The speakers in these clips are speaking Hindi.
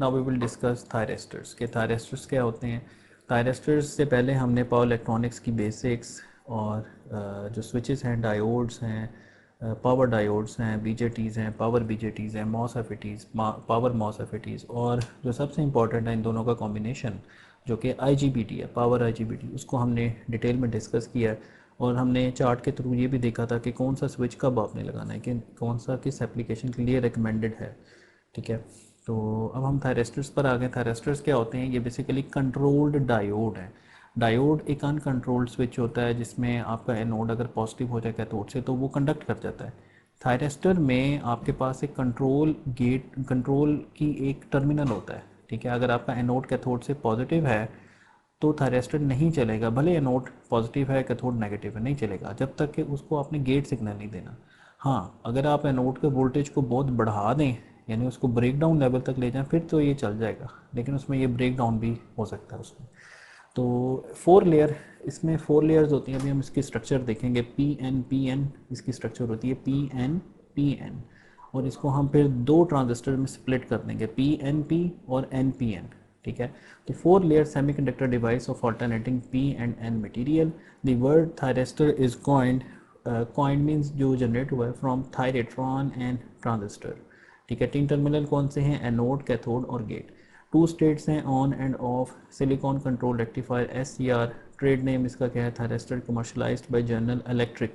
नाउ वी विल डिस्कस थायरेस्टर्स के थायरेस्टर्स क्या होते हैं। थायरेस्टर्स से पहले हमने पावर इलेक्ट्रॉनिक्स की बेसिक्स और जो स्विचेस हैं, डायोड्स हैं, पावर डायोड्स हैं, बीजेटीज़ हैं, पावर बीजेटीज़ हैं, मॉसफेटीज़, पावर मॉसफेटीज़, और जो सबसे इम्पॉर्टेंट है इन दोनों का कॉम्बिनेशन जो कि आईजीबीटी है, पावर आईजीबीटी, उसको हमने डिटेल में डिस्कस किया है। और हमने चार्ट के थ्रू ये भी देखा था कि कौन सा स्विच कब आपने लगाना है, कि कौन सा किस एप्लीकेशन के लिए रिकमेंडेड है। ठीक है, तो अब हम थायरेस्टर्स पर आ गए। थायरेस्टर्स क्या होते हैं? ये बेसिकली कंट्रोल्ड डायोड है। डायोड एक अनकंट्रोल्ड स्विच होता है जिसमें आपका एनोड अगर पॉजिटिव हो जाए कैथोड से तो वो कंडक्ट कर जाता है। थायरेस्टर में आपके पास एक कंट्रोल गेट, कंट्रोल की एक टर्मिनल होता है। ठीक है, अगर आपका एनोड कैथोड से पॉजिटिव है तो थायरेस्टर नहीं चलेगा, भले एनोड पॉजिटिव है कैथोड नेगेटिव है, नहीं चलेगा जब तक कि उसको आपने गेट सिग्नल नहीं देना। हाँ, अगर आप एनोड के वोल्टेज को बहुत बढ़ा दें, यानी उसको ब्रेक डाउन लेवल तक ले जाएं, फिर तो ये चल जाएगा, लेकिन उसमें ये ब्रेक डाउन भी हो सकता है उसमें। तो 4 लेयर, इसमें 4 लेयर्स होती हैं। अभी हम इसकी स्ट्रक्चर देखेंगे। पी एन इसकी स्ट्रक्चर होती है, पी एन, और इसको हम फिर 2 ट्रांजिस्टर में स्प्लिट कर देंगे, पी और एन। ठीक है, तो 4 layer semiconductor device of alternating P and N material. The word thyristor is coined, coined means जो जनरेट हुआ है फ्रॉम थायरेट्रॉन एंड ट्रांजिस्टर। ठीक है, 3 टर्मिनल कौन से हैं? एनोड, कैथोड और गेट। 2 स्टेट्स हैं, on end of. Silicon control rectifier, SCR। Trade name इसका क्या है? Thyristor. Commercialised bye general electric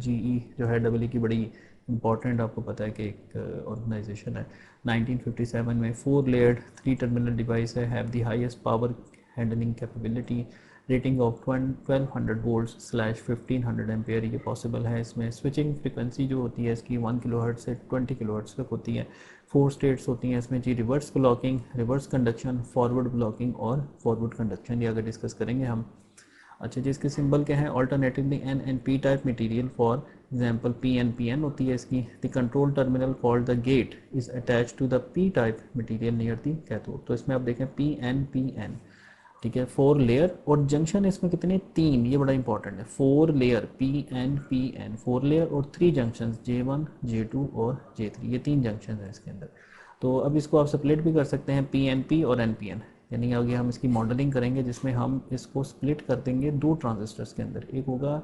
GE जो है डबल की बड़ी इंपॉर्टेंट, आपको पता है कि एक ऑर्गेनाइजेशन है। 1957 में। 4 लेयर्ड 3 टर्मिनल डिवाइस है, have the highest power handling capability, rating of 1200 volts slash 1500 ampere ये पॉसिबल है इसमें। स्विचिंग फ्रिक्वेंसी जो होती है इसकी 1 किलोहर्ट्ज़ से 20 किलोहर्ट्ज़ तक होती है। 4 स्टेट्स होती हैं इसमें जी, reverse blocking, reverse conduction, forward blocking और फॉरवर्ड कंडक्शन, ये आगे डिस्कस करेंगे हम। अच्छा जी, इसके सिंबल क्या है? Alternatively N and P type material, for example P N होती है इसकी। The control terminal called the gate is attach to the P type material near the cathode. तो इसमें आप देखें पी एन। ठीक है, 4 लेयर, और जंक्शन इसमें कितने? 3, ये बड़ा इंपॉर्टेंट है। 4 लेयर पी एन, 4 लेयर और 3 जंक्शन, J1, J2 और J3, ये 3 जंक्शन है इसके अंदर। तो अब इसको आप स्प्लिट भी कर सकते हैं, PNP और NPN, यानी आगे हम इसकी मॉडलिंग करेंगे जिसमें हम इसको स्प्लिट कर देंगे 2 ट्रांजिस्टर्स के अंदर, एक होगा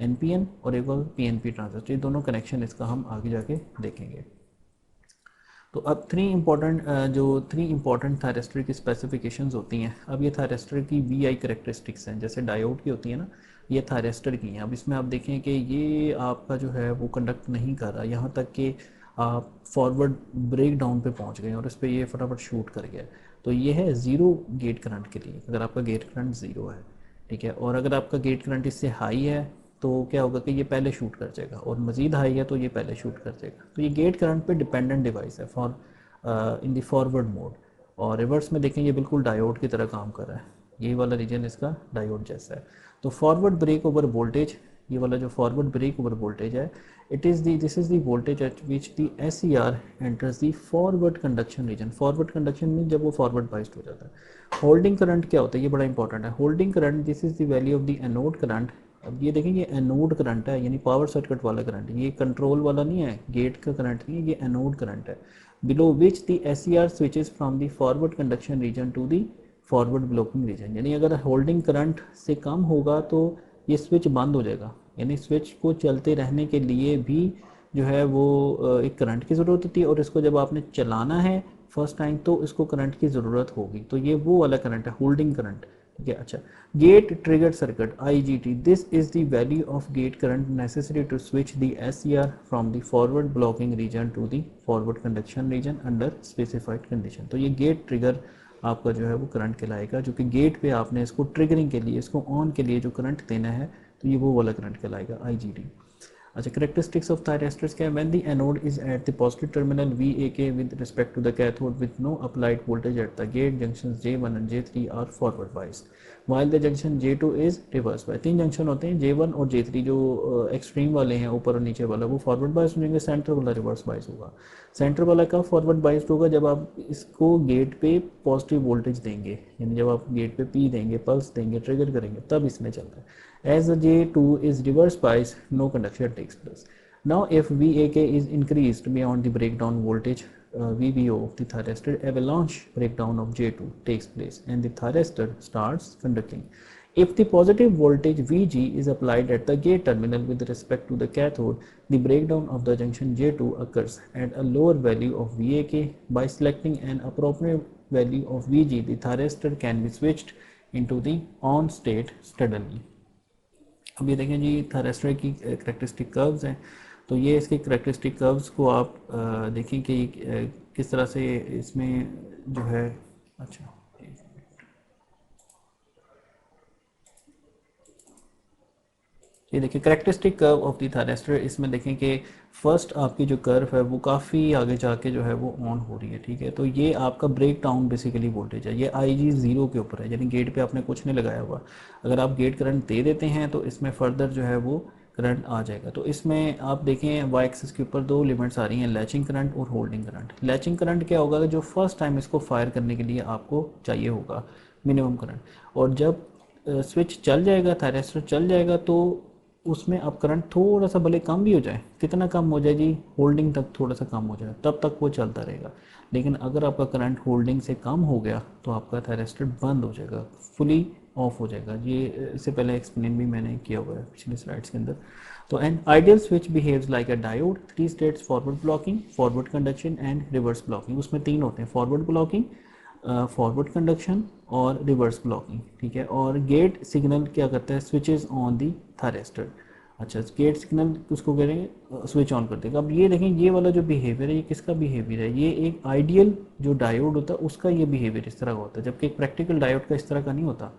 NPN और एक होगा PNP ट्रांजिस्टर। ये दोनों कनेक्शन इसका हम आगे जाके देखेंगे। तो अब थ्री इंपॉर्टेंट थायरेस्टर की स्पेसिफिकेशंस होती हैं। अब ये थायरेस्टर की VI करेक्टरिस्टिक्स हैं, जैसे डायोड की होती है ना, ये थायरेस्टर की हैं। अब इसमें आप देखें कि ये आपका जो है वो कंडक्ट नहीं कर रहा, यहाँ तक कि आप फॉरवर्ड ब्रेक डाउन पे पहुँच गए और इस पर ये फटाफट शूट कर गया। तो ये है ज़ीरो गेट करंट के लिए, अगर आपका गेट करंट ज़ीरो है। ठीक है, और अगर आपका गेट करंट इससे हाई है तो क्या होगा कि ये पहले शूट कर जाएगा, और मज़ीद हाई है तो ये पहले शूट कर जाएगा। तो ये गेट करंट पे डिपेंडेंट डिवाइस है for in the forward mode. और रिवर्स में देखें ये बिल्कुल डायोड की तरह काम कर रहा है, यही वाला रीजन इसका डायोड जैसा है। तो फॉरवर्ड ब्रेक ओवर वोल्टेज, ये वाला जो फॉरवर्ड ब्रेक ओवर वोल्टेज है, this is the voltage at which the SCR enters the forward conduction reason. Forward conduction में जब वो फॉरवर्ड बाइस्ड हो जाता है। होल्डिंग करंट क्या होता है? ये बड़ा इंपॉर्टेंट है। Holding current, this is the value of the anode current. अब ये देखें, ये एनोड करंट है, यानी पावर सर्किट वाला करंट, ये कंट्रोल वाला नहीं है, गेट का करंट नहीं है, ये एनोड करंट है। Below which the SCR switches from the forward conduction region to the forward blocking region. यानी अगर होल्डिंग करंट से कम होगा तो ये स्विच बंद हो जाएगा, यानी स्विच को चलते रहने के लिए भी जो है वो एक करंट की ज़रूरत होती है, और इसको जब आपने चलाना है फर्स्ट टाइम तो इसको करंट की ज़रूरत होगी। तो ये वो वाला करंट है, होल्डिंग करंट। ठीक है, अच्छा, gate triggered circuit, IGT, this is the value of gate current necessary to switch the SCR from the forward blocking region to the forward conduction region under specified condition. तो ये गेट ट्रिगर आपका जो है वो करंट कहलाएगा, जो कि गेट पे आपने इसको ट्रिगरिंग के लिए, इसको ऑन के लिए जो करंट देना है, तो ये वो वाला करंट कहलाएगा, IGT। अच्छा, characteristics of thyristors क्या है? When the anode is at the positive terminal VAK with respect to the cathode with no applied voltage at the gate, junctions J1 and J3 are forward biased, while the junction J2 is reverse biased। 3 junction होते हैं, J1 और J3 जो एक्सट्रीम वाले हैं, ऊपर और नीचे वाला, वो फॉरवर्ड बायस होंगे, सेंटर वाला रिवर्स बायस होगा। सेंटर वाला कब फॉरवर्ड बायस्ड होगा? जब आप इसको गेट पे पॉजिटिव वोल्टेज देंगे, यानी जब आप गेट पे P देंगे, पल्स देंगे, ट्रिगर करेंगे, तब इसमें चलता है। As the J2 is reverse biased, no conduction takes place. Now if VAK is increased beyond the breakdown voltage, VBO of the thyristor, avalanche breakdown of J2 takes place and the thyristor starts conducting. If the positive voltage Vg is applied at the gate terminal with respect to the cathode, the breakdown of the junction J2 occurs at a lower value of VAK. By selecting an appropriate value of Vg, the thyristor can be switched into the on state steadily. अब ये देखें जी थायरेस्टर की करेक्टरिस्टिक कर्व्स हैं, तो ये इसके करेक्टरिस्टिक कर्व्स को आप देखें कि किस तरह से इसमें जो है, अच्छा ये देखिए characteristic curve of the thyristor, इसमें देखें कि फर्स्ट आपकी जो कर्व है वो काफ़ी आगे जाके जो है वो ऑन हो रही है, ठीक है। तो ये आपका ब्रेक डाउन बेसिकली वोल्टेज है, ये IG 0 के ऊपर है, यानी गेट पे आपने कुछ नहीं लगाया हुआ। अगर आप गेट करंट दे देते हैं तो इसमें फर्दर जो है वो करंट आ जाएगा। तो इसमें आप देखें वाई एक्सिस के ऊपर दो लिमिट्स आ रही हैं, लैचिंग करंट और होल्डिंग करंट। लैचिंग करंट क्या होगा, जो फर्स्ट टाइम इसको फायर करने के लिए आपको चाहिए होगा मिनिमम करंट, और जब स्विच चल जाएगा, थायरेस्टर चल जाएगा, तो उसमें अब करंट थोड़ा सा भले कम भी हो जाए, कितना कम हो जाए जी, होल्डिंग तक थोड़ा सा कम हो जाए, तब तक वो चलता रहेगा। लेकिन अगर आपका करंट होल्डिंग से कम हो गया तो आपका थायरेस्टर बंद हो जाएगा, फुली ऑफ हो जाएगा। ये इससे पहले एक्सप्लेन भी मैंने किया हुआ है पिछले स्लाइड्स के अंदर। तो and ideal switch behaves like a diode, 3 states, forward blocking, forward conduction and reverse blocking. उसमें 3 होते हैं, फॉरवर्ड ब्लॉकिंग, फॉरवर्ड कंडक्शन और रिवर्स ब्लॉकिंग, ठीक है। और गेट सिग्नल क्या करता है, स्विचेस ऑन दी थायरेस्टर। अच्छा, गेट सिग्नल उसको करेंगे स्विच ऑन कर देगा। अब ये देखें ये वाला जो बिहेवियर है ये किसका बिहेवियर है, ये एक आइडियल जो डायोड होता है उसका ये बिहेवियर इस तरह का होता है, जबकि एक प्रैक्टिकल डायोड का इस तरह का नहीं होता।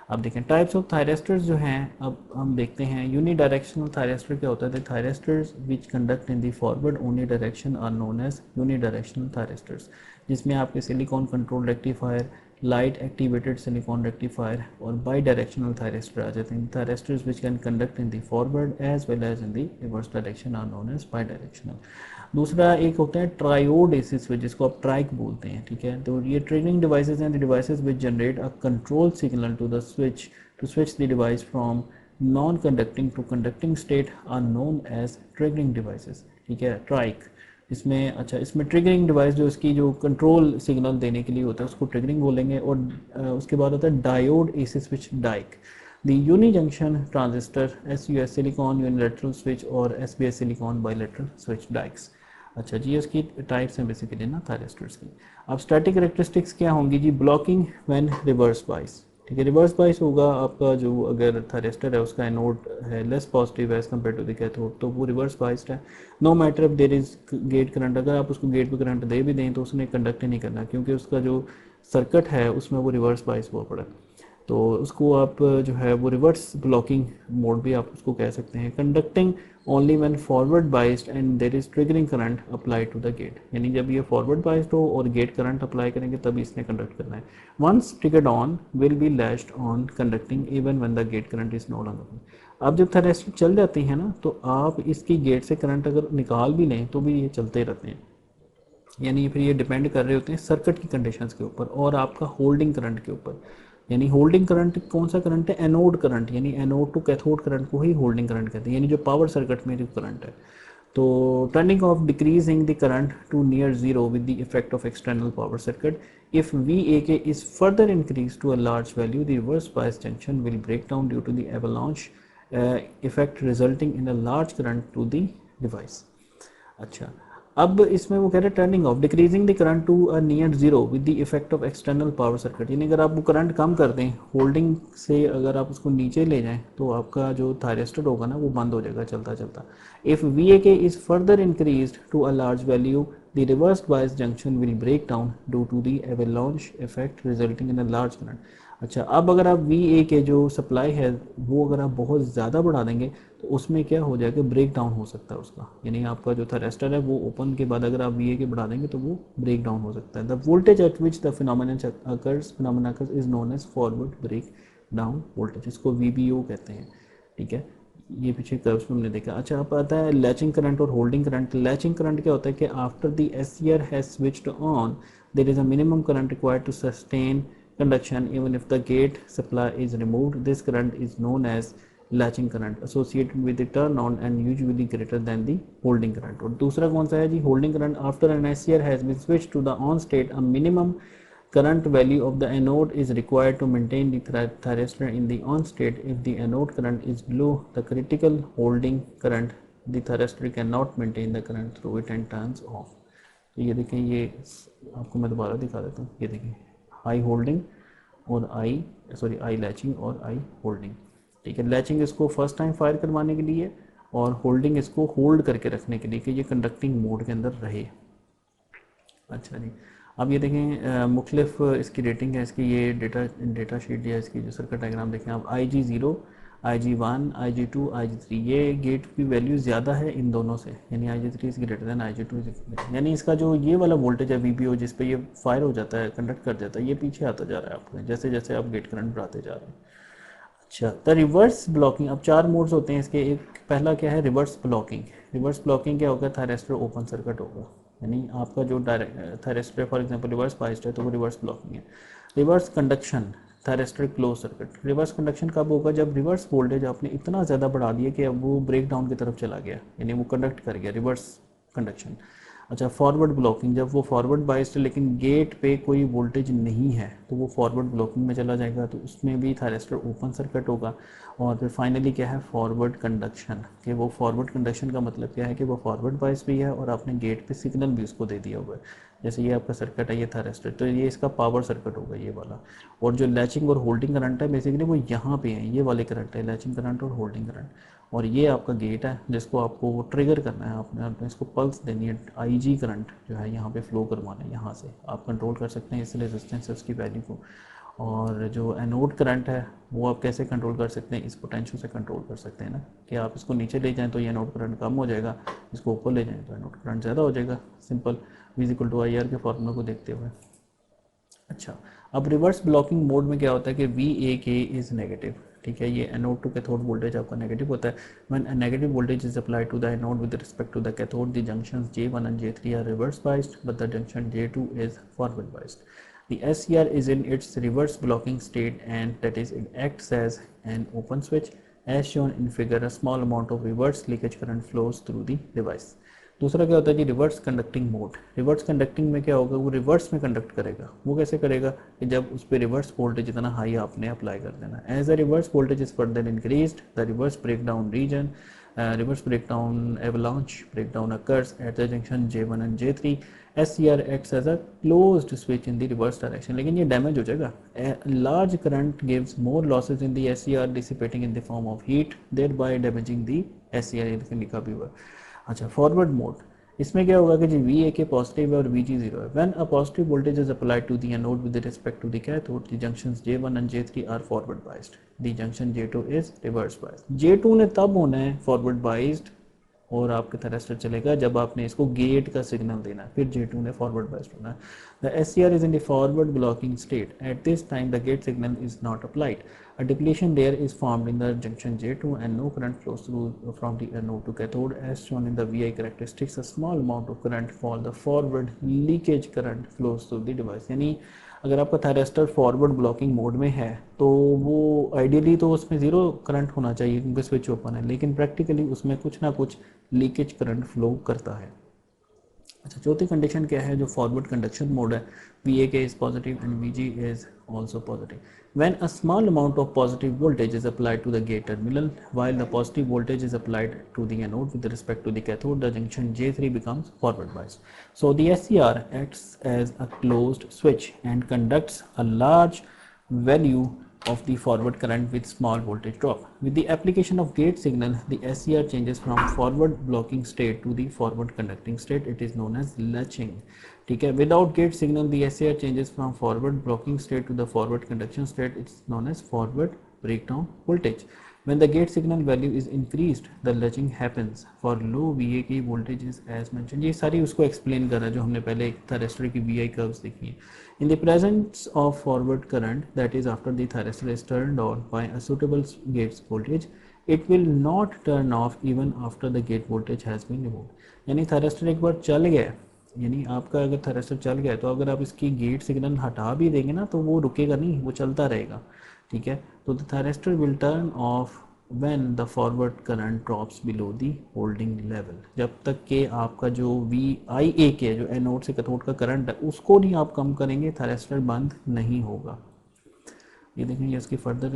अब देखें टाइप्स ऑफ थायरेस्टर्स जो हैं, अब हम देखते हैं यूनी डायरेक्शनल थायरेस्टर क्या होता है। Thyristors which conduct in the forward only direction are known as unidirectional thyristors, जिसमें आपके silicon control rectifier, light activated silicon rectifier और बाई डायरेक्शनल थायरेस्टर आ जाते हैं। Thyristors which can conduct in the forward as well as in the reverse direction are known as bidirectional. दूसरा एक होता है ट्रायोड एसी स्विच, जिसको आप ट्राइक बोलते हैं, ठीक है। तो ये ट्रिगरिंग डिवाइसेस हैं, the devices which generate a control signal to the switch to switch the device from non conducting to conducting state are known as triggering devices, ठीक है। ट्राइक इसमें, अच्छा इसमें ट्रिगरिंग डिवाइस जो इसकी जो कंट्रोल सिग्नल देने के लिए होता है उसको ट्रिगरिंग बोलेंगे। और उसके बाद होता है diode AC switch, diac, the unijunction transistor, SUS silicon unilateral switch और SBS silicon bilateral switch, diacs. अच्छा जी, इसकी टाइप्स हैं बेसिकली ना थायरेस्टर्स की। अब स्टैटिक कैरेक्टरिस्टिक्स क्या होंगी जी, ब्लॉकिंग व्हेन रिवर्स बाइस, ठीक है। रिवर्स बाइस होगा आपका जो अगर थायरेस्टर है उसका एनोड है less positive as compare to the cathode, तो वो रिवर्स बाइस्ड है। No matter if there is gate current, अगर आप उसको गेट पे करंट दे भी दें तो उसने कंडक्ट ही नहीं करना, क्योंकि उसका जो सर्किट है उसमें वो रिवर्स बाइस हुआ पड़ा है। तो उसको आप जो है वो रिवर्स ब्लॉकिंग मोड भी आप उसको कह सकते हैं। Conducting only when forward biased and there is triggering current apply to the gate, यानी जब ये फॉरवर्ड बाइस्ड हो और गेट करंट अप्लाई करेंगे तभी इसने कंडक्ट करना है। Once triggered on will be latched on conducting even when the gate current is no longer. अब जब थायरेस्टर चल जाती हैं ना, तो आप इसकी गेट से करंट अगर निकाल भी लें तो भी ये चलते रहते हैं, यानी फिर ये डिपेंड कर रहे होते हैं सर्किट की कंडीशंस के ऊपर और आपका होल्डिंग करंट के ऊपर। यानी होल्डिंग करंट कौन सा करंट है, एनोड करंट, यानी एनोड टू कैथोड करंट को ही होल्डिंग करंट कहते हैं, यानी जो पावर सर्किट में जो करंट है। तो turning off decreasing the current to near zero with the effect of external power circuit, if VAK is further increased to a large value, the reverse bias junction will break down due to the avalanche effect resulting in a large current to the device। अच्छा, अब इसमें वो कह रहे हैं turning off decreasing the current to a near zero with the effect of external power circuit, यानी अगर आप वो करंट कम कर दें होल्डिंग से, अगर आप उसको नीचे ले जाएं तो आपका जो थायरेस्टर होगा ना वो बंद हो जाएगा चलता चलता। If VAK is further increased to a large value, the reversed bias junction will break down due to the avalanche effect resulting in a large current। अच्छा, अब अगर आप VA के जो सप्लाई है वो अगर आप बहुत ज़्यादा बढ़ा देंगे तो उसमें क्या हो जाएगा, ब्रेक डाउन हो सकता है उसका, यानी आपका जो थायरेस्टर है वो ओपन के बाद अगर आप VA के बढ़ा देंगे तो वो ब्रेक डाउन हो सकता है। The voltage at which the phenomena occurs is known as forward break down voltage, इसको VBO कहते हैं, ठीक है। ये पीछे कर्व्स में हमने देखा। अच्छा, अब आता है लैचिंग करंट और होल्डिंग करंट। लैचिंग करंट क्या होता है कि after the SCR has switched on there is a minimum current required to sustain conduction even if the gate supply is removed, this current is known as latching current associated with the turn on and usually greater than the holding current. और दूसरा कौन सा है जी, holding current. After an SCR has been switch to the on state a minimum current value of the anode is required to maintain the thyristor in the on state. If the anode current is below the critical holding current, the thyristor cannot maintain the current through it and turns off। तो ये देखें, ये आपको मैं दोबारा दिखा देता हूँ। ये देखें, आई होल्डिंग और आई लैचिंग और आई होल्डिंग। ठीक है, लैचिंग इसको फर्स्ट टाइम फायर करवाने के लिए और होल्डिंग इसको होल्ड करके रखने के लिए कि ये कंडक्टिंग मोड के अंदर रहे। अच्छा जी, अब ये देखें मुख्तलिफ इसकी रेटिंग है इसकी, ये डेटा शीट या इसकी जो सर्किट डायग्राम देखें आप, IG0, IG1, IG2, IG3, ये गेट की वैल्यू ज़्यादा है इन दोनों से, यानी IG3 is greater than IG2, यानी इसका जो ये वाला वोल्टेज है VBO जिस पे ये फायर हो जाता है, कंडक्ट कर जाता है, ये पीछे आता जा रहा है आपको जैसे जैसे आप गेट करंट बढ़ाते जा रहे हैं। अच्छा, द रिवर्स ब्लॉकिंग, अब 4 मोड्स होते हैं इसके। एक पहला क्या है, रिवर्स ब्लॉकिंग। रिवर्स ब्लॉकिंग क्या होगा, थायरिस्टर ओपन सर्किट होगा, यानी आपका जो thyristor for example reverse biased है तो वो रिवर्स ब्लॉकिंग है। Reverse conduction, thyristor close circuit. Reverse conduction कब होगा, जब रिवर्स वोल्टेज आपने इतना ज़्यादा बढ़ा दिया कि अब वो ब्रेक डाउन की तरफ चला गया, यानी वो कंडक्ट कर गया, रिवर्स कंडक्शन। अच्छा, फॉरवर्ड ब्लॉकिंग, जब वो फॉरवर्ड बाइस्ड लेकिन गेट पे कोई वोल्टेज नहीं है तो वो फॉरवर्ड ब्लॉकिंग में चला जाएगा, तो उसमें भी थायरिस्टर ओपन सर्किट होगा। और फिर फाइनली क्या है, फॉरवर्ड कंडक्शन, कि वो फॉरवर्ड कंडक्शन का मतलब क्या है कि वो फॉरवर्ड बाइस भी है और आपने गेट पे सिग्नल भी उसको दे दिया हुआ है। जैसे ये आपका सर्किट है, ये थायरिस्टर, तो ये इसका पावर सर्किट होगा ये वाला। और जो लैचिंग और होल्डिंग करंट है बेसिकली वो यहाँ पे है, ये वाले करंट है, लैचिंग करंट और होल्डिंग करंट। और ये आपका गेट है जिसको आपको ट्रिगर करना है, आपने इसको पल्स देनी है, IG करंट जो है यहाँ पे फ्लो करवाना है, यहाँ से आप कंट्रोल कर सकते हैं इस रेजिस्टेंस की वैल्यू को। और जो एनोड करंट है वो आप कैसे कंट्रोल कर सकते हैं, इस पोटेंशियल से कंट्रोल कर सकते हैं ना, कि आप इसको नीचे ले जाएं तो ये एनोड करंट कम हो जाएगा, इसको ऊपर ले जाएं तो एनोड करंट ज़्यादा हो जाएगा। सिंपल, V=IR के फॉर्मूला को देखते हुए। अच्छा, अब रिवर्स ब्लॉकिंग मोड में क्या होता है कि VAK इज़ नेगेटिव। ठीक है, ये एनोड टू कैथोड वोल्टेज आपका नेगेटिव होता है। When a negative voltage is applied to the anode with respect to the cathode, the junctions J1 and J3 are reverse biased but the junction J2 is forward biased. The SCR is in its reverse blocking state and that is it acts as an open switch. As shown in figure, a small amount of reverse leakage current flows through the device. दूसरा क्या होता है जी, reverse conducting mode. Reverse conducting में क्या होगा, वो रिवर्स में कंडक्ट करेगा। वो कैसे करेगा कि जब उस पर रिवर्स वोल्टेज इतना हाई आपने अप्लाई कर देना। As the reverse voltage is further increased, the reverse breakdown region, reverse breakdown avalanche breakdown occurs at the junction J1 and J3. SCR acts as a closed switch in the reverse direction, लेकिन ये डैमेज हो जाएगा। Large current gives more losses in the SCR dissipating in the form of heat, thereby damaging the SCR, ये लिखा भी हुआ। अच्छा, फॉरवर्ड मोड, इसमें क्या होगा कि जी VAK पॉजिटिव है और VG0 है। When a positive voltage is applied to the anode with respect to the cathode, the junctions J1 and J3 are forward biased, the junction J2 is reverse biased. J2 ने तब होना है फॉरवर्ड बाइस्ड और आपके थायरिस्टर चलेगा जब आपने इसको गेट का सिग्नल देना है, फिर J2 ने फॉरवर्ड बाइस्ड होना है। The SCR is in the forward blocking state. At this time the gate signal is not applied. A depletion layer is formed in the junction J2 and no current flows through from the anode to cathode as shown in the VI characteristics. A small amount of current for the forward leakage current flows through the device. यानी अगर आपका थायरिस्टर फॉरवर्ड ब्लॉकिंग मोड में है तो वो आइडियली तो उसमें ज़ीरो करंट होना चाहिए क्योंकि स्विच ओपन है, लेकिन प्रैक्टिकली उसमें कुछ ना कुछ लीकेज करंट फ्लो करता है। अच्छा, चौथी कंडीशन क्या है, जो फॉरवर्ड कंडक्शन मोड है, VAK is positive and VG is also positive. When a small amount of positive voltage is applied to the gate terminal, while the positive voltage is applied to the anode with respect to the cathode, the junction J3 becomes forward biased. So the SCR acts as a closed switch and conducts a large value of the forward current with small voltage drop. With the application of gate signal, the SCR changes from forward blocking state to the forward conducting state. It is known as latching. ठीक है, without gate signal, the SCR changes from forward blocking state to the forward conduction state. It's known as forward breakdown voltage. When the gate signal value is increased, the latching happens. For low VAK voltage is as mentioned. ये सारी उसको एक्सप्लेन कर रहा है जो हमने पहले थायरिस्टर की VI कर्व्स देखी है। In the presence of forward current, that is after the thyristor is turned on by a suitable gate voltage, it will not turn off even after the gate voltage has been removed. यानी थायरिस्टर एक बार चल गया, यानी आपका अगर थायरिस्टर चल गया तो अगर आप इसकी गेट सिग्नल हटा भी देंगे ना तो वो रुकेगा नहीं, वो चलता रहेगा। ठीक है, तो the thyristor will turn off when the forward current drops below the holding level, जब तक कि आपका जो VIA के जो एनोड से कैथोड का करंट है उसको नहीं आप कम करेंगे, थायरिस्टर बंद नहीं होगा। ये देखेंगे उसकी फर्दर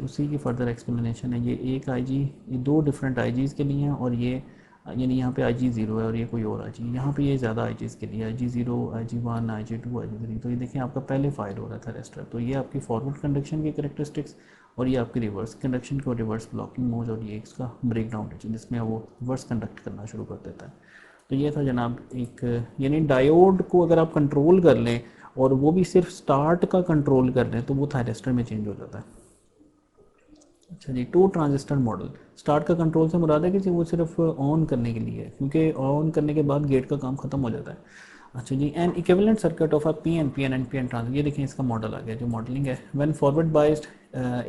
उसी की फर्दर एक्सप्लेनेशन है। ये एक IG, ये दो डिफरेंट IGs के लिए हैं, और ये यानी यहाँ पे IG0 है और ये कोई और IG, यहाँ पे ये ज़्यादा IGs के लिए IG0, IG1, IG2, IG3। तो ये देखें आपका पहले फायर हो रहा था रेस्टर, तो ये आपकी फॉरवर्ड कंडक्शन की करेक्टरिस्टिक्स, और ये आपकी रिवर्स कंडक्शन को रिवर्स ब्लॉकिंग मोड, और ये इसका ब्रेक डाउन है जिसमें वो रिवर्स कंडक्ट करना शुरू कर देता है। तो ये था जनाब एक, यानी डायोड को अगर आप कंट्रोल कर लें और वो भी सिर्फ स्टार्ट का कंट्रोल कर लें तो वो थायरिस्टर में चेंज हो जाता है। अच्छा जी, 2 ट्रांजिस्टर मॉडल। स्टार्ट का कंट्रोल से मुराद है कि वो सिर्फ ऑन करने के लिए है, क्योंकि ऑन करने के बाद गेट का काम खत्म हो जाता है। अच्छा जी, an equivalent circuit of a PNP and NPN transistor. ये देखें इसका मॉडल आ गया जो मॉडलिंग है। When forward biased,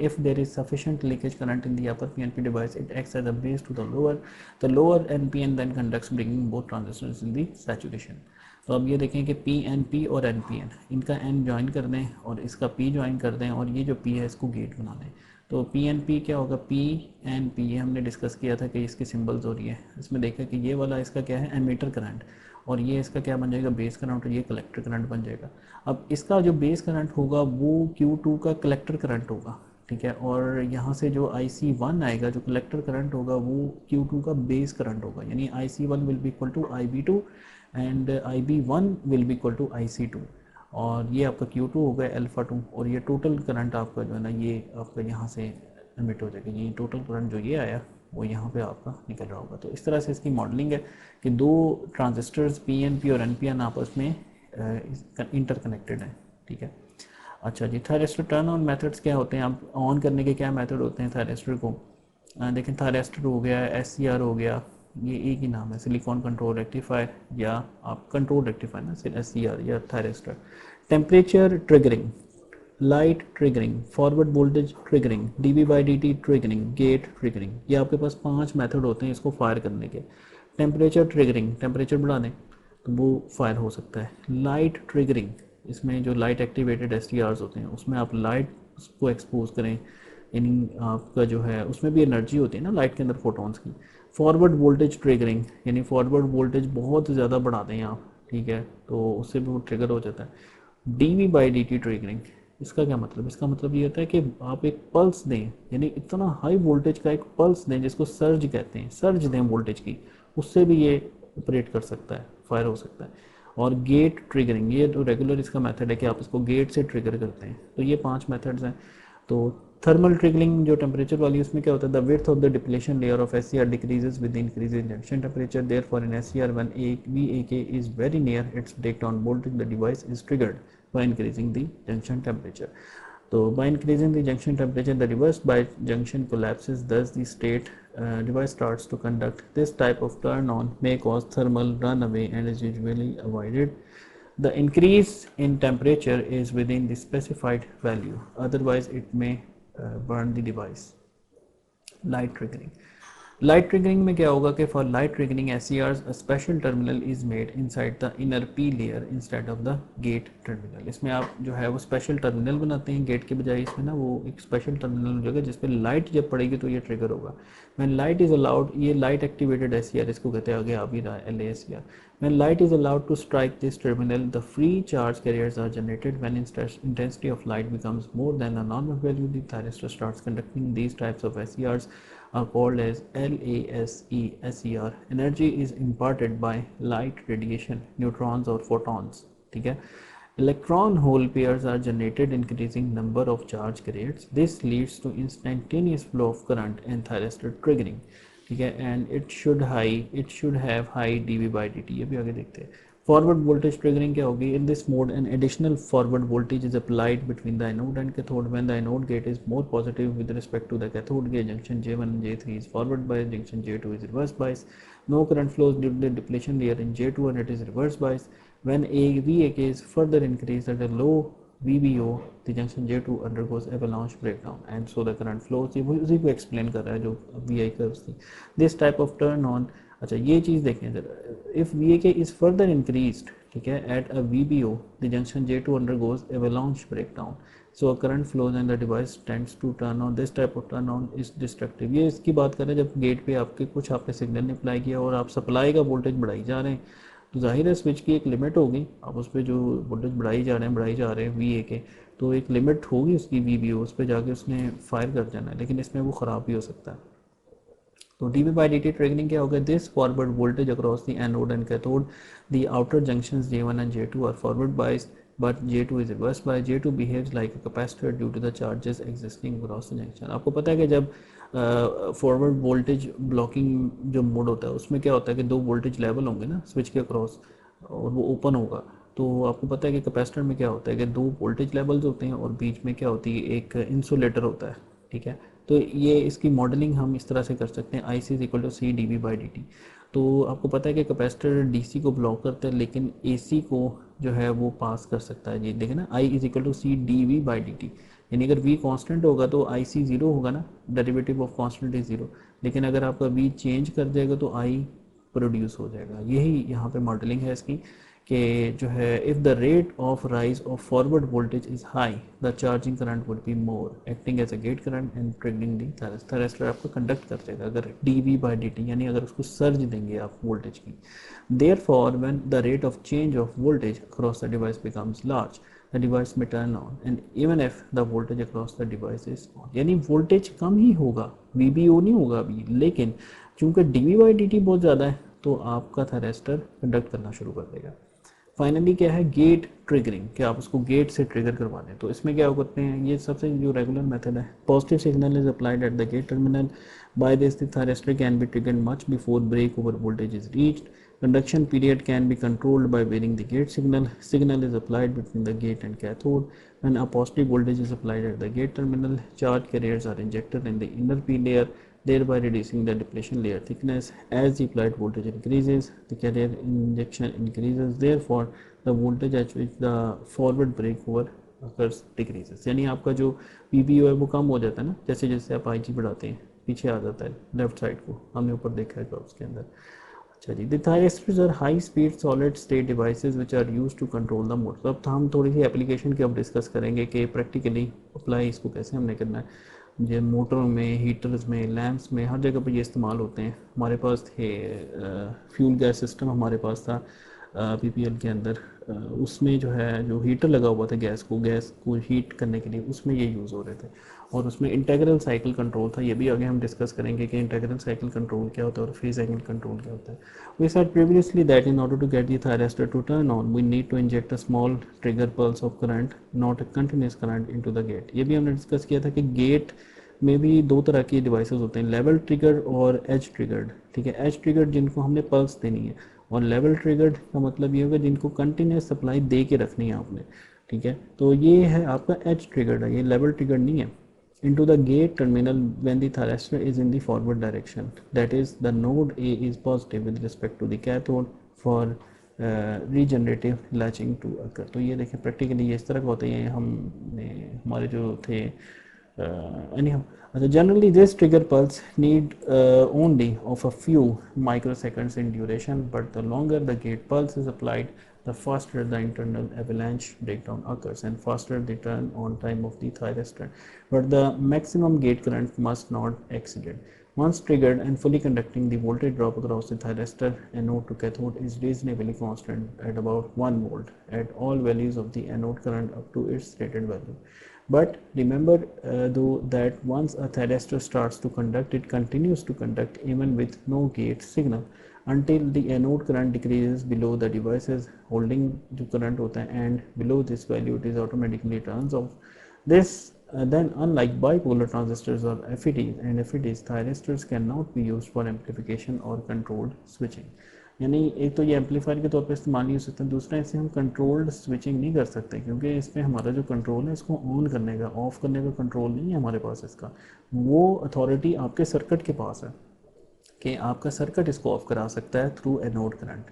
if there is sufficient leakage current in the upper PNP device, it acts as a base to the lower. The lower NPN then conducts, bringing both transistors in the saturation. तो अब ये देखें कि PNP और NPN, इनका N ज्वाइन कर दें और इसका P ज्वाइन कर दें, और ये जो P है इसको गेट बना दें। तो PNP क्या होगा, PNP ये हमने डिस्कस किया था कि इसके सिंबल्स हो रही है। इसमें देखा कि ये वाला इसका क्या है, एमीटर करंट, और ये इसका क्या बन जाएगा, बेस करंट, और ये कलेक्टर करंट बन जाएगा। अब इसका जो बेस करंट होगा वो Q2 का कलेक्टर करंट होगा, ठीक है, और यहाँ से जो IC1 आएगा, जो कलेक्टर करंट होगा वो Q2 का बेस करंट होगा, यानी IC1 will be equal to IB2 and IB1 will be equal to IC2, और ये आपका Q2 हो गया अल्फ़ा 2, और ये टोटल करंट आपका जो है ना ये आपका यहाँ से एमिट हो जाएगा। ये टोटल करंट जो ये आया वो यहाँ पे आपका निकल रहा होगा। तो इस तरह से इसकी मॉडलिंग है कि दो ट्रांजिस्टर्स PNP और NPN आपस में इंटरकनेक्टेड हैं, ठीक है। अच्छा जी, थायरिस्टर टर्न ऑन मेथड्स क्या होते हैं, आप ऑन करने के क्या मेथड होते हैं थायरिस्टर को। देखें, थायरिस्टर हो गया, SCR हो गया, ये एक ही नाम है, सिलिकॉन कंट्रोल रेक्टिफायर, या आप कंट्रोल रेक्टिफायर ना, SCR या thyristor. Temperature triggering, light triggering, forward voltage triggering, dV/dt triggering, gate triggering. ये आपके पास 5 मेथड होते हैं इसको फायर करने के। टेम्परेचर ट्रिगरिंग, टेम्परेचर बढ़ा दें तो वो फायर हो सकता है। लाइट ट्रिगरिंग, इसमें जो लाइट एक्टिवेटेड STRs होते हैं उसमें आप लाइट को एक्सपोज करें, यानी आपका जो है उसमें भी एनर्जी होती है ना लाइट के अंदर, फोटॉन्स की। फॉरवर्ड वोल्टेज ट्रिगरिंग, यानी फॉरवर्ड वोल्टेज बहुत ज़्यादा बढ़ा दें आप, ठीक है, तो उससे भी वो ट्रिगर हो जाता है। dV/dt ट्रिगरिंग, इसका क्या मतलब, इसका मतलब ये होता है कि आप एक पल्स दें, यानी इतना हाई वोल्टेज का एक पल्स दें जिसको सर्ज कहते हैं, सर्ज दें वोल्टेज की, उससे भी ये ऑपरेट कर सकता है, फायर हो सकता है। और गेट ट्रिगरिंग, ये तो रेगुलर इसका मेथड है कि आप इसको गेट से ट्रिगर करते हैं। तो ये 5 मेथड्स हैं। तो थर्मल ट्रिगरिंग जो टेम्परेचर वाली, उसमें क्या होता है, the width of the depletion layer of SCR decreases with increase in junction temperature, therefore in SCR when VAK is very near it's breakdown voltage the device is triggered by increasing the junction temperature. So by increasing the junction temperature, the reverse bias junction collapses, thus the state device starts to conduct. This type of turn on may cause thermal runaway and is usually avoided. The increase in temperature is within the specified value, otherwise it may burn the device. Light triggering, light triggering में क्या होगा कि for light triggering SCRs a special terminal is made inside the inner P layer instead of the gate terminal. इसमें आप जो है वो स्पेशल टर्मिनल बनाते हैं गेट के बजाय, इसमें ना वो एक स्पेशल टर्मिनल हो जाएगा जिसपे लाइट जब पड़ेगी तो ये ट्रिगर होगा। When light is allowed, ये लाइट एक्टिवेटेड SCR इसको कहते हैं, आगे आ भी रहा है LASCR. When light is allowed to strike this terminal, the free charge carriers are generated. When intensity of light becomes more than the normal value, the thyristor starts conducting. These types of SCRs are called as LASE-SCR. Energy is imparted by light radiation, neutrons or photons, ठीक है। Electron hole pairs are generated, increasing number of charge carriers. This leads to instantaneous flow of current and thyristor triggering, ठीक है, and it should have high dV/dt। ये भी आगे देखते हैं। Forward voltage triggering क्या होगी, in this mode an additional forward voltage is applied between the anode and cathode. When the anode gate is more positive with respect to the cathode gate, junction J1 and J3 is forward bias, junction J2 is reverse bias. No current flows due to the depletion layer in J2 and it is reverse bias. When VAK is further increased at a low VBO, the junction J2 undergoes avalanche breakdown and so the current flows। ये उसी को एक्सप्लेन कर रहा है जो VI कर्व्स थी। This type of turn on, अच्छा ये चीज़ देखें जरा, if VAK is further increased, ठीक है, at a VBO the junction J2 undergoes avalanche breakdown, so a current flows and the device tends to turn on. This type of turn on is destructive. ये इसकी बात करें जब गेट पे आपके कुछ आपने सिग्नल अप्लाई किया और आप सप्लाई का वोल्टेज बढ़ाई जा रहे हैं, तो जाहिर है स्विच की एक लिमिट होगी, आप उस पर जो वोल्टेज बढ़ाई जा रहे हैं VA के, तो एक लिमिट होगी उसकी VBO, उस पर जाके उसने फायर कर जाना है, लेकिन इसमें वो ख़राब भी हो सकता है। तो DV by D T triggering क्या होगा, this forward voltage across the anode and cathode, the outer junctions J1 and J2 are forward bias, but J2 is reversed by J2 behaves like a capacitor due to the charges existing across the junction। आपको पता है कि जब फॉरवर्ड वोल्टेज ब्लॉकिंग जो मोड होता है उसमें क्या होता है कि दो वोल्टेज लेवल होंगे ना स्विच के अक्रॉस, और वो ओपन होगा, तो आपको पता है कि कैपेसिटर में क्या होता है कि दो वोल्टेज लेवल्स होते हैं और बीच में क्या होती है, एक इंसुलेटर होता है, ठीक है। तो ये इसकी मॉडलिंग हम इस तरह से कर सकते हैं, I C is equal to C D V by D T. तो आपको पता है कि कैपेसिटर डीसी को ब्लॉक करता है लेकिन एसी को जो है वो पास कर सकता है। जी देखें ना, I is equal to C D V by D T, यानी अगर वी कांस्टेंट होगा तो आई सी ज़ीरो होगा ना, derivative of constant is zero, लेकिन अगर आपका वी चेंज कर जाएगा तो आई प्रोड्यूस हो जाएगा। यही यहाँ पे मॉडलिंग है इसकी कि जो है if the rate of rise of forward voltage is high the charging current would be more acting as a gate current and triggering the thyristor आपको कंडक्ट कर देगा अगर D V by D T, यानी अगर उसको सर्ज देंगे आप वोल्टेज की। Therefore when the rate of change of voltage across the device becomes large the device may turn on and even if the voltage across the device is on, यानी वोल्टेज कम ही होगा, VBO नहीं होगा अभी, लेकिन चूंकि D V by D T बहुत ज़्यादा है तो आपका थैरेस्टर कंडक्ट करना शुरू कर देगा। फाइनली क्या है, गेट ट्रिगरिंग, कि आप उसको गेट से ट्रिगर करवा दें। तो इसमें क्या करते हैं, ये सबसे जो रेगुलर मेथड है, positive signal is applied at the gate terminal, by this the thyristor can be triggered much before break over voltage is reached, conduction period can be controlled by varying the gate signal is applied between the gate and cathode, when a positive voltage is applied at the gate terminal, charge carriers are injected in the inner p layer, thereby reducing the depletion layer thickness. As the applied voltage increases, the carrier injection increases, therefore the voltage at which the forward breakover occurs decreases। यानी आपका जो PBO है वो कम हो जाता है ना, जैसे जैसे आप IG बढ़ाते हैं पीछे आ जाता है लेफ्ट साइड को, हमने ऊपर देखा है कर्व्स के अंदर। अच्छा जी, the thyristors are high speed solid state devices which are used to control the motor. अब हम थोड़ी सी एप्लीकेशन की अब डिस्कस करेंगे कि प्रैक्टिकली अप्लाई इसको कैसे हमने करना है। ये मोटरों में, हीटर्स में, लैंप्स में, हर जगह पर ये इस्तेमाल होते हैं। हमारे पास थे फ्यूल गैस सिस्टम हमारे पास था PPL के अंदर, उसमें जो है जो हीटर लगा हुआ था गैस को हीट करने के लिए, उसमें ये यूज़ हो रहे थे, और उसमें इंटीग्रल साइकिल कंट्रोल था। ये भी आगे हम डिस्कस करेंगे कि इंटीग्रल साइकिल कंट्रोल क्या होता है और फेज साइकिल कंट्रोल क्या होता है। We said previously that in order to gate the thyristor to turn on we need to inject a small trigger pulse of current, not a continuous current into the gate. ये भी हमने डिस्कस किया था कि गेट में भी दो तरह की डिवाइसेस होते हैं, लेवल ट्रिगर और एज ट्रिगर्ड। ठीक है, एज ट्रिगर्ड जिनको हमने पल्स देनी है, और लेवल ट्रिगर्ड का मतलब ये होगा जिनको कंटिन्यूस सप्लाई दे के रखनी है आपने। ठीक है, तो ये है आपका एज ट्रिगर्ड है, ये लेवल ट्रिगर्ड नहीं है। into the gate terminal when the thyristor is in the forward direction, that is the node A is positive with respect to the cathode for regenerative latching to occur। तो ये देखें प्रैक्टिकली ये इस तरह का होता है, हमने हमारे जो थे generally this trigger pulse need only of a few microseconds in duration, but the longer the gate pulse is applied, the faster the internal avalanche breakdown occurs and faster the turn on time of the thyristor, but the maximum gate current must not exceed it. Once triggered and fully conducting, the voltage drop across the thyristor anode to cathode is reasonably constant at about 1 volt at all values of the anode current up to its rated value. But remember though that once a thyristor starts to conduct, it continues to conduct even with no gate signal until the anode current decreases below the device's holding जो current होता है, and below this value it is automatically turns off. This then unlike bipolar transistors or FETs and FETs, thyristors cannot be used for amplification or controlled switching। यानी एक तो ये एम्पलीफायर के तौर पर इस्तेमाल नहीं हो सकता, दूसरा इसे हम कंट्रोल्ड स्विचिंग नहीं कर सकते क्योंकि इसमें हमारा जो कंट्रोल है इसको ऑन करने का, ऑफ करने का कंट्रोल नहीं है हमारे पास। इसका वो अथॉरिटी आपके सर्किट के पास है कि आपका सर्किट इसको ऑफ करा सकता है थ्रू एनोड करंट।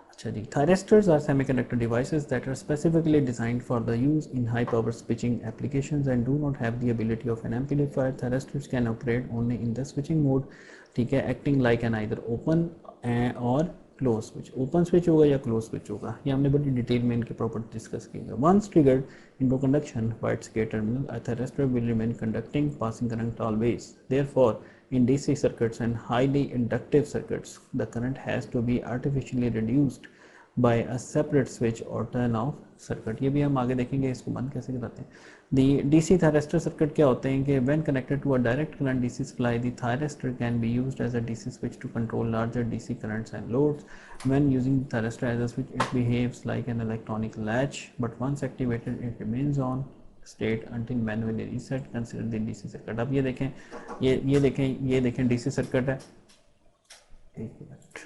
अच्छा जी, thyristors are semiconductor devices that are specifically designed for the use in high power switching applications and do not have the ability of an amplifier. Thyristors can operate only in the switching mode, ठीक है, acting like an either open or close switch, open switch होगा या क्लोज स्विच होगा, ये हमने बड़ी डिटेल में इनके प्रॉपर्टी डिस्कस की है। Once triggered into conduction by its gate terminal, a thyristor will remain conducting passing current always. Therefore in DC circuits and highly inductive circuits, the current has to be artificially reduced by a separate switch or turn off circuit। ये भी हम आगे देखेंगे इसको बंद कैसे कराते हैं। The DC thyristor circuit क्या होते हैं कि when connected to a direct current DC supply, the thyristor can be used as a DC switch to control larger DC currents and loads। When using the thyristor as a switch, it behaves like an electronic latch, but once activated, it remains on state until manually reset consider the DC circuit. अब ये देखें, ये देखें डीसी सर्किट है, एक मिनट।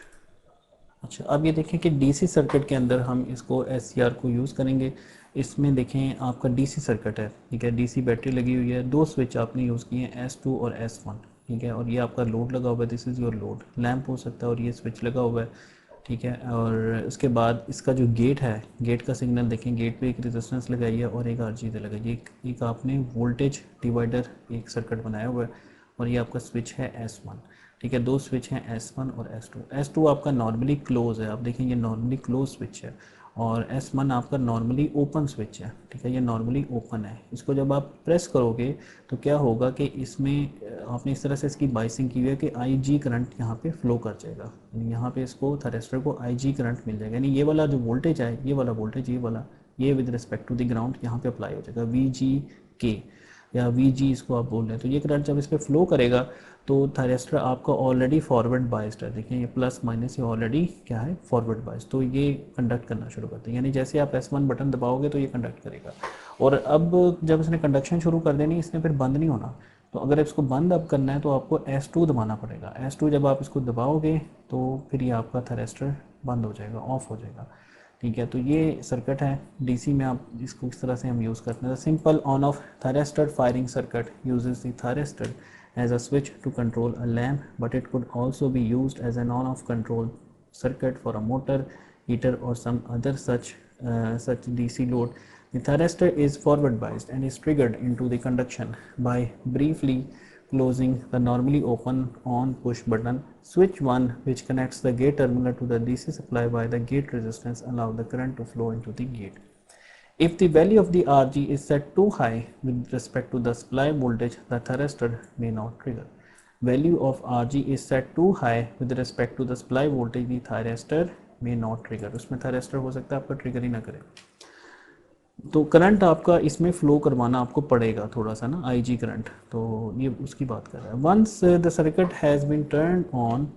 अच्छा, अब ये देखें कि डीसी सर्किट के अंदर हम इसको एससीआर को यूज़ करेंगे। इसमें देखें आपका डीसी सर्किट है, ठीक है, डीसी बैटरी लगी हुई है, दो स्विच आपने यूज़ किए हैं S2 और S1, ठीक है, और ये आपका लोड लगा हुआ है, this is your load, lamp हो सकता है और ये स्विच लगा हुआ है, ठीक है। और उसके बाद इसका जो गेट है, गेट का सिग्नल देखें, गेट पे एक रेजिस्टेंस लगाई है और एक आरजीबी लगाई है, एक आपने वोल्टेज डिवाइडर एक सर्किट बनाया हुआ है, और ये आपका स्विच है S1, ठीक है, दो स्विच हैं S1 और S2। S2 आपका नॉर्मली क्लोज है, आप देखें ये नॉर्मली क्लोज स्विच है, और S1 आपका नॉर्मली ओपन स्विच है, ठीक है, ये नॉर्मली ओपन है। इसको जब आप प्रेस करोगे तो क्या होगा कि इसमें आपने इस तरह से इसकी बाइसिंग की हुई है कि IG करंट यहाँ पे फ्लो कर जाएगा, यानी यहाँ पे इसको थायरिस्टर को IG करंट मिल जाएगा, यानी ये वाला जो वोल्टेज है, ये वाला वोल्टेज, ये with respect to the ground यहाँ पे अप्लाई हो जाएगा, VGK या VG इसको आप बोल रहे हैं। तो ये करंट जब इस पर फ्लो करेगा तो थायरिस्टर आपका ऑलरेडी फॉरवर्ड बाइस्ड है, देखिए ये प्लस माइनस ये ऑलरेडी क्या है, फॉरवर्ड बाइस्ड, तो ये कंडक्ट करना शुरू करते हैं, यानी जैसे आप S1 बटन दबाओगे तो ये कंडक्ट करेगा। और अब जब इसने कंडक्शन शुरू कर देनी, इसने फिर बंद नहीं होना, तो अगर इसको बंद अब करना है तो आपको S2 दबाना पड़ेगा। S2 जब आप इसको दबाओगे तो फिर ये आपका थायरिस्टर बंद हो जाएगा, ऑफ हो जाएगा, ठीक है। तो ये सर्किट है डीसी में, आप इसको इस तरह से हम यूज़ करते हैं। Simple on off thyristor firing circuit uses the thyristor as a switch to control a lamp, but it could also be used as an on-off control circuit for a motor, heater or some other such DC load. The thyristor is forward biased and is triggered into the conduction by briefly closing the normally open on push button. Switch 1, which connects the gate terminal to the DC supply by the gate resistance, allow the current to flow into the gate. If the value of the RG is set too high with respect to the supply voltage, the thyristor may not trigger. Value of RG is set too high with respect to the supply voltage, the thyristor may not trigger। उसमें thyristor हो सकता है आपका ट्रिगर ही ना करे, तो करंट आपका इसमें फ्लो करवाना आपको पड़ेगा थोड़ा सा ना, IG करंट, तो ये उसकी बात कर रहा है। Once the circuit has been turned on,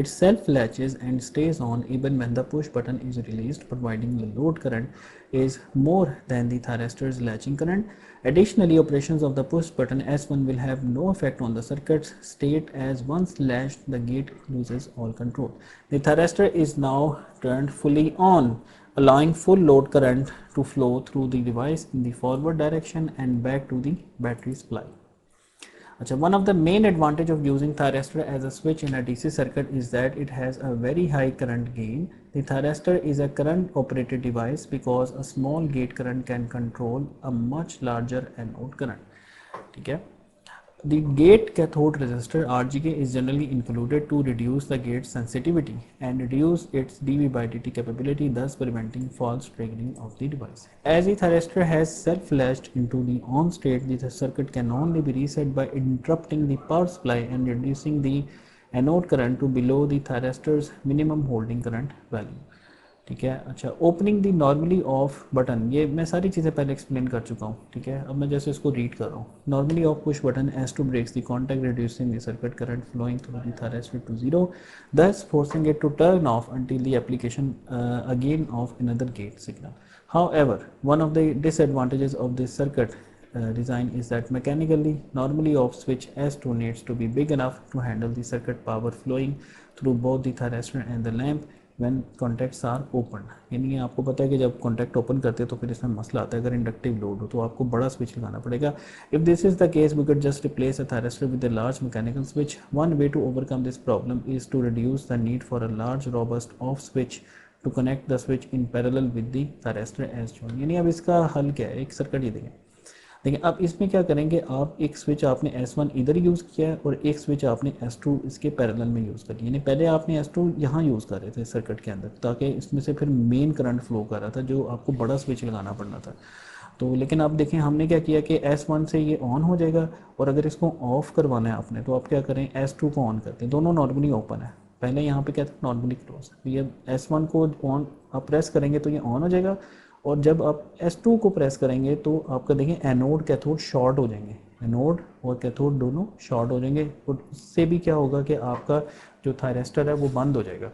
it self latches and stays on even when the push button is released, providing the load current is more than the thyristor's latching current. Additionally, operations of the push button S1 will have no effect on the circuit's state, as once latched the gate loses all control. The thyristor is now turned fully on, allowing full load current to flow through the device in the forward direction and back to the battery supply। अच्छा, one of the main advantage of using thyristor as a switch in a DC circuit is that it has a very high current gain। The thyristor is a current operated device because a small gate current can control a much larger anode current, ठीक है। The gate cathode resistor RGK is generally included to reduce the gate sensitivity and reduce its dV by dt capability, thus preventing false triggering of the device। As the thyristor has self-latched into the on state, the circuit can only be reset by interrupting the power supply and reducing the anode current to below the thyristor's minimum holding current value, ठीक है। अच्छा, opening the normally off button, ये मैं सारी चीज़ें पहले एक्सप्लेन कर चुका हूँ, ठीक है। अब मैं जैसे इसको रीड कर रहा हूँ, normally off push button S2 breaks the contact, reducing the circuit current flowing through the thyristor to 0, thus forcing it to turn off until the application again of another gate signal। However, one of the disadvantages of this circuit design is that mechanically normally off switch S2 needs to be big enough to handle the circuit power flowing through both the thyristor and the lamp when contacts are open। यानी आपको पता है कि जब कॉन्टैक्ट ओपन करते हैं तो फिर इसमें मसला आता है, अगर इंडक्टिव लोड हो तो आपको बड़ा स्विच लगाना पड़ेगा। If this is the case we could just replace a thyristor with a large mechanical switch. One way to overcome this problem is to reduce the need for a large robust off switch to connect the switch in parallel with the thyristor as shown. यानी अब इसका हल क्या है, एक सर्किट ये देखें, देखिए अब इसमें क्या करेंगे, आप एक स्विच आपने S1 इधर यूज़ किया है और एक स्विच आपने S2 इसके पैरेलल में यूज़ करी, यानी पहले आपने S2 यहाँ यूज़ कर रहे थे सर्किट के अंदर, ताकि इसमें से फिर मेन करंट फ्लो कर रहा था जो आपको बड़ा स्विच लगाना पड़ना था। तो लेकिन अब देखें हमने क्या किया कि S1 से ये ऑन हो जाएगा, और अगर इसको ऑफ़ करवाना है आपने तो आप क्या करें, S2 को ऑन करते हैं, दोनों नॉर्मली ओपन है, पहले यहाँ पे क्या था नॉर्मली क्लोज, तो ये S1 को ऑन आप प्रेस करेंगे तो ये ऑन हो जाएगा, और जब आप S2 को प्रेस करेंगे तो आपका देखें एनोड कैथोड शॉर्ट हो जाएंगे, एनोड और कैथोड दोनों शॉर्ट हो जाएंगे, और इससे भी क्या होगा कि आपका जो थायरेस्टर है वो बंद हो जाएगा,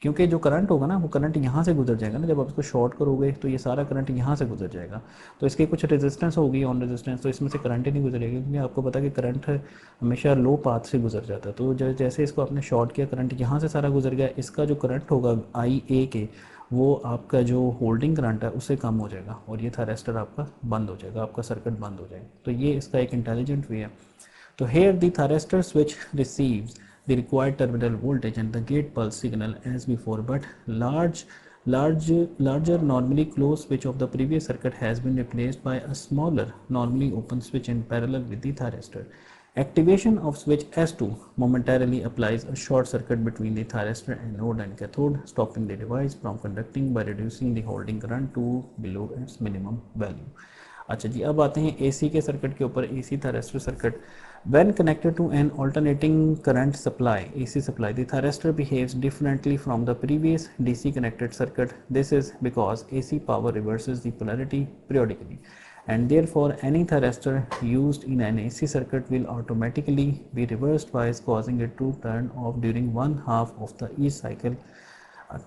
क्योंकि जो करंट होगा ना वो करंट यहाँ से गुजर जाएगा ना, जब आप इसको शॉर्ट करोगे तो ये सारा करंट यहाँ से गुजर जाएगा, तो इसकी कुछ रेजिस्टेंस होगी ऑन रेजिस्टेंस, तो इसमें से करंट ही नहीं गुजरेगी, क्योंकि आपको पता है कि करंट हमेशा लो पाथ से गुजर जाता है, तो जैसे इसको आपने शॉर्ट किया करंट यहाँ से सारा गुजर गया, इसका जो करंट होगा IA के वो आपका जो होल्डिंग करंट है उससे कम हो जाएगा, और ये थायरेस्टर आपका बंद हो जाएगा, आपका सर्किट बंद हो जाएगा। तो ये इसका एक इंटेलिजेंट वे है। So here the thyristor switch receives the required terminal voltage and the gate pulse signal as before, but larger normally closed switch of the previous circuit has been replaced by a smaller normally open switch in parallel with the thyristor. Activation of switch S2 momentarily applies a short circuit between the thyristor anode and cathode, stopping the device from conducting by reducing the holding current to below its minimum value. अच्छा जी, अब आते हैं AC के सर्किट के ऊपर। AC thyristor circuit when connected to an alternating current supply AC supply, the thyristor behaves differently from the previous DC connected circuit. This is because AC power reverses the polarity periodically, and therefore any thyristor used in an AC circuit will automatically be reversed bias, causing it to turn off during one half of the each cycle.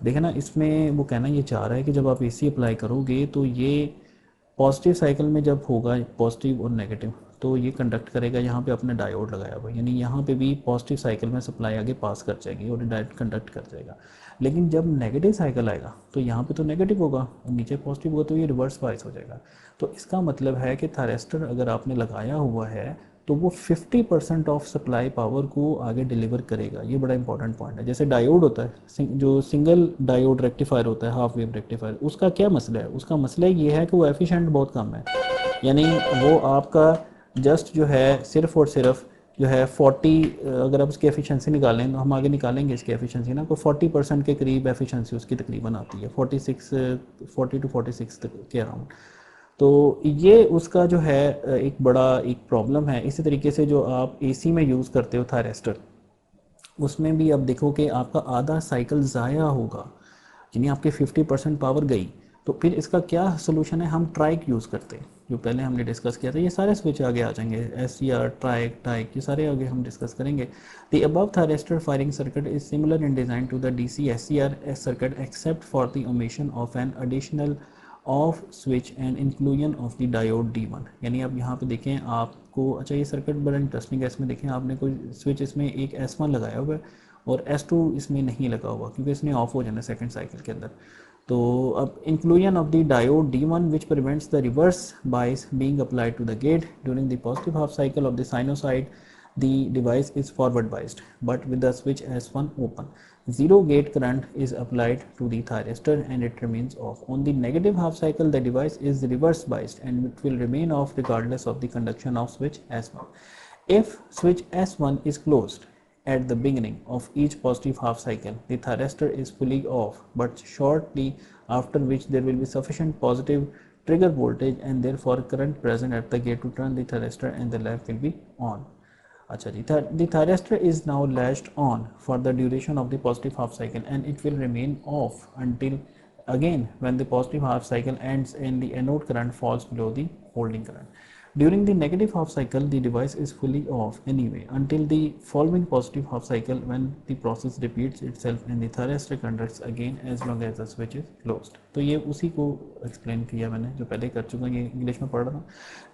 देखें ना, इसमें वो कहना ये चाह रहा है कि जब आप AC अप्लाई करोगे तो ये पॉजिटिव साइकिल में जब होगा पॉजिटिव और नेगेटिव तो ये कंडक्ट करेगा, यहाँ पे अपने डायोड लगाया हुआ, यानी यहाँ पे भी पॉजिटिव साइकिल में सप्लाई आगे पास कर जाएगी और डायोड कंडक्ट कर जाएगा। लेकिन जब नेगेटिव साइकिल आएगा तो यहाँ पे तो नेगेटिव होगा और नीचे पॉजिटिव होगा, तो ये रिवर्स बायस हो जाएगा। तो इसका मतलब है कि थायरेस्टर अगर आपने लगाया हुआ है तो वो 50% ऑफ सप्लाई पावर को आगे डिलीवर करेगा। ये बड़ा इंपॉर्टेंट पॉइंट है। जैसे डायोड होता है, जो सिंगल डायोड रेक्टिफायर होता है, हाफ वेव रेक्टिफायर, उसका क्या मसला है? उसका मसला ये है कि वो एफिशिएंट बहुत कम है, यानी वो आपका जस्ट जो है सिर्फ और सिर्फ जो है 40, अगर आप उसकी एफिशिएंसी निकालें तो हम आगे निकालेंगे इसकी एफिशिएंसी ना, को 40% के करीब एफिशिएंसी उसकी तकरीबन आती है, 40 to 46 के अराउंड। तो ये उसका जो है एक बड़ा एक प्रॉब्लम है। इसी तरीके से जो आप AC में यूज़ करते हो थायरेस्टर, उसमें भी अब देखो कि आपका आधा साइकिल ज़ाया होगा, यानी आपके 50% पावर गई। तो फिर इसका क्या सोल्यूशन है? हम ट्राइक यूज़ करते हैं, जो पहले हमने डिस्कस किया था। ये सारे स्विच आगे आ जाएंगे, SCR, ट्राइक, टाइक, ये सारे आगे हम डिस्कस करेंगे। The above thyristor firing circuit is similar in design to the DC SCR circuit except for the omission of an additional off switch and inclusion of the diode D1। यानी अब यहाँ पे देखें आपको, अच्छा ये सर्किट बड़ा इंटरेस्टिंग है। इसमें देखें आपने कोई स्विच इसमें एक S1 लगाया हुआ है और S2 इसमें नहीं लगा हुआ, क्योंकि इसने ऑफ हो जाना सेकंड साइकिल के अंदर। तो अब inclusion of the diode D1 which prevents the reverse bias being applied to the gate during the positive half cycle of the sinusoid, the device is forward biased, but with the switch S1 open, zero gate current is applied to the thyristor and it remains off. On the negative half cycle, the device is reverse biased and it will remain off regardless of the conduction of switch S1. If switch S1 is closed at the beginning of each positive half cycle, the thyristor is fully off, but shortly after which there will be sufficient positive trigger voltage and therefore current present at the gate to turn the thyristor and the lamp will be on. अच्छा जी, the thyristor is now latched on for the duration of the positive half cycle and it will remain off until again when the positive half cycle ends and the anode current falls below the holding current. During the negative half cycle, the device is fully off anyway until the following positive half cycle when the process repeats itself and the thyristor conducts again as long as the switch is closed. तो ये उसी को एक्सप्लेन किया मैंने, जो पहले कर चुका, ये इंग्लिश में पढ़ रहा था।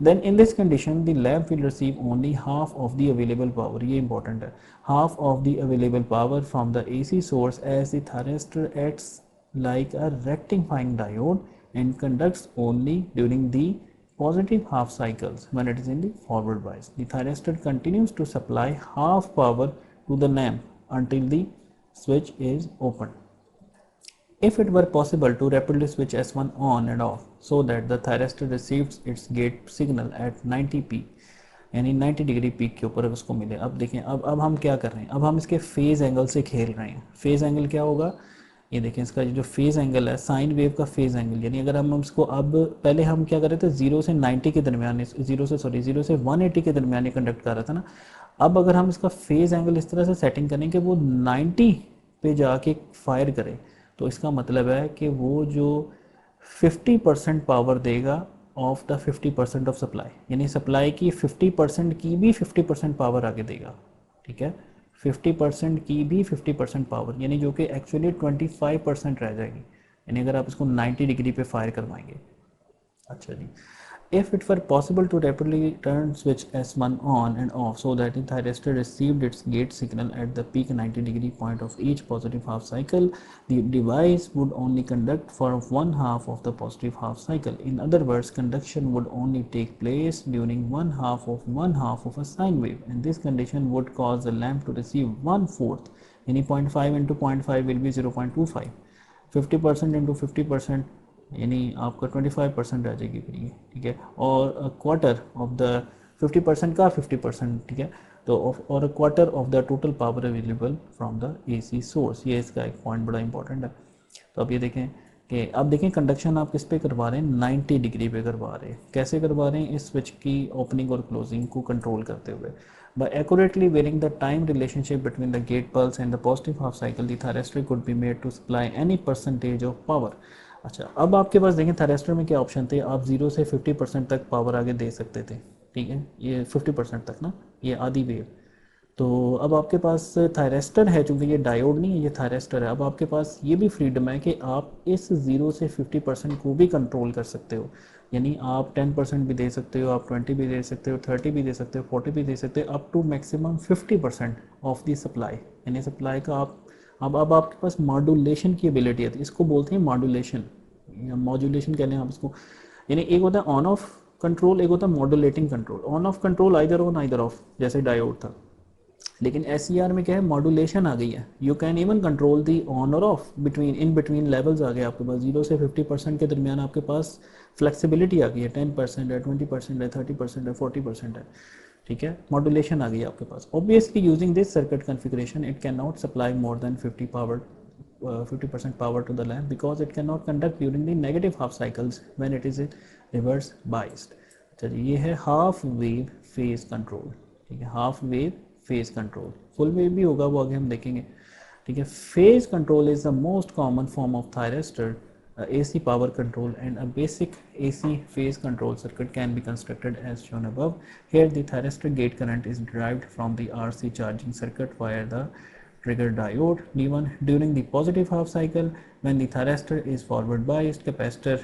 Then in this condition, the lamp will receive only half of the available power. ये important है, half of the available power from the AC source as the thyristor acts like a rectifying diode and conducts only during the positive half cycles when it is in the forward bias. The thyristor continues to supply half power to the lamp until the switch is open. If it were possible to rapidly switch S1 on and off so that the thyristor receives its gate signal at 90 peak, यानी 90 डिग्री पीक के ऊपर उसको मिले। अब देखें, अब हम क्या कर रहे हैं, अब हम इसके फेज़ एंगल से खेल रहे हैं। फेज़ एंगल क्या होगा, ये देखें, इसका जो फेज़ एंगल है, साइन वेव का फेज़ एंगल, यानी अगर हम इसको, अब पहले हम क्या कर रहे थे, 0 से 90 के दरमियान, 0 से 180 के दरमियान ये कंडक्ट कर रहा था ना। अब अगर हम इसका फेज़ एंगल इस तरह से सेटिंग करें कि वो 90 पे जाके फायर करे, तो इसका मतलब है कि वो जो 50% पावर देगा ऑफ द 50% ऑफ सप्लाई, यानी सप्लाई की 50% की भी 50% पावर आगे देगा। ठीक है, 50% की भी 50% पावर, यानी जो कि एक्चुअली 25% रह जाएगी, यानी अगर आप इसको 90 डिग्री पे फायर करवाएंगे। अच्छा जी, if it were possible to rapidly turn switch S1 on and off so that the thyristor received its gate signal at the peak 90 degree point of each positive half cycle, the device would only conduct for one half of the positive half cycle. In other words, conduction would only take place during one half of a sine wave, and this condition would cause the lamp to receive 1/4, यानी 0.5 into 0.5 will be 0.25, 50% into 50%, यानी आपका 25% रह जाएगी फिर ये। ठीक है, और क्वार्टर ऑफ द 50% का 50%। ठीक है, तो और quarter of the total power available from the AC source, ये इसका एक पॉइंट बड़ा इंपॉर्टेंट है। तो अब ये देखें कि अब देखें कंडक्शन आप किस पे करवा रहे हैं, 90 डिग्री पे करवा रहे हैं। कैसे करवा रहे हैं, इस स्विच की ओपनिंग और क्लोजिंग को कंट्रोल करते हुए। By accurately varying the time relationship between the gate pulse and the positive half cycle, the thyristor could be made to supply any percentage of power. अच्छा, अब आपके पास देखें थायरेस्टर में क्या ऑप्शन थे, आप 0 से 50% तक पावर आगे दे सकते थे। ठीक है, ये 50% तक ना, ये आधी वेव। तो अब आपके पास थायरेस्टर है, चूँकि ये डायोड नहीं है, ये थायरेस्टर है। अब आपके पास ये भी फ्रीडम है कि आप इस 0 से 50% को भी कंट्रोल कर सकते हो, यानी आप 10% भी दे सकते हो, आप 20 भी दे सकते हो, 30 भी दे सकते हो, 40 भी दे सकते हो, up to maximum 50% of the supply, यानी सप्लाई का आप, अब आपके पास मॉड्यूलेशन की एबिलिटी है, इसको बोलते हैं मॉड्यूलेशन या मॉड्यूलेशन कहते हैं आप इसको। यानी एक होता है ऑन ऑफ कंट्रोल, एक होता है modulating control. On off control either on either of, जैसे डायोड था, लेकिन एस में क्या है, मॉड्यूलेशन आ गई है। You can even control the on और off between, in between levels आ गए आपके पास। 0 से 50% के दरमियान आपके पास फ्लेक्सिबिलिटी आ गई है, 10% है, 20% है, 30% है, 40% है। ठीक है, मॉड्यूलेशन आ गई है आपके पास। Obviously using this circuit configuration it can not supply more than 50% power to the lamp because it cannot conduct during the negative half cycles when it is reverse biased. चलिए, ये है हाफ वेव फेज कंट्रोल। ठीक है, half wave phase control, full wave भी होगा, वो आगे हम देखेंगे। ठीक है, phase control is the most common form of thyristor AC power control, and a basic AC phase control circuit can be constructed as shown above. Here the thyristor gate current is derived from the RC charging circuit via the trigger diode D1 during the positive half cycle. When the thyristor is forward biased, capacitor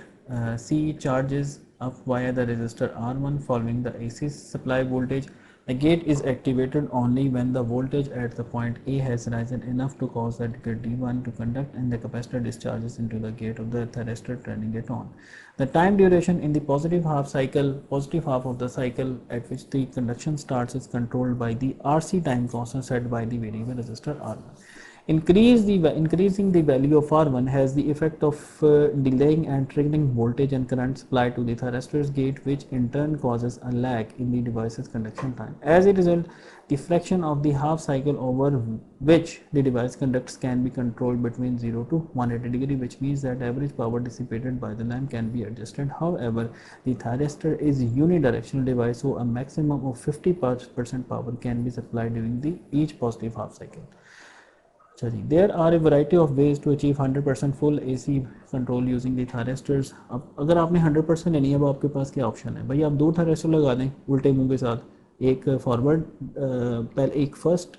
C charges up via the resistor R1 following the AC supply voltage. The gate is activated only when the voltage at the point A has risen enough to cause the trigger D1 to conduct and the capacitor discharges into the gate of the thyristor, turning it on. The time duration in the positive half of the cycle at which the conduction starts is controlled by the RC time constant set by the variable resistor R1. Increasing the value of R1 has the effect of delaying and triggering voltage and current supply to the thyristor's gate, which in turn causes a lag in the device's conduction time. As a result, the fraction of the half cycle over which the device conducts can be controlled between 0 to 180 degree, which means that average power dissipated by the lamp can be adjusted. However, the thyristor is a unidirectional device, so a maximum of 50% power can be supplied during each positive half cycle. There are a variety of ways to achieve 100% full AC control using the thyristors. अब अगर आपने 100% लेनी है, अब आपके पास क्या ऑप्शन है भाई, आप 2 थायरिस्टर लगा दें उल्टे मुंह के साथ, एक फॉरवर्ड पहले एक फर्स्ट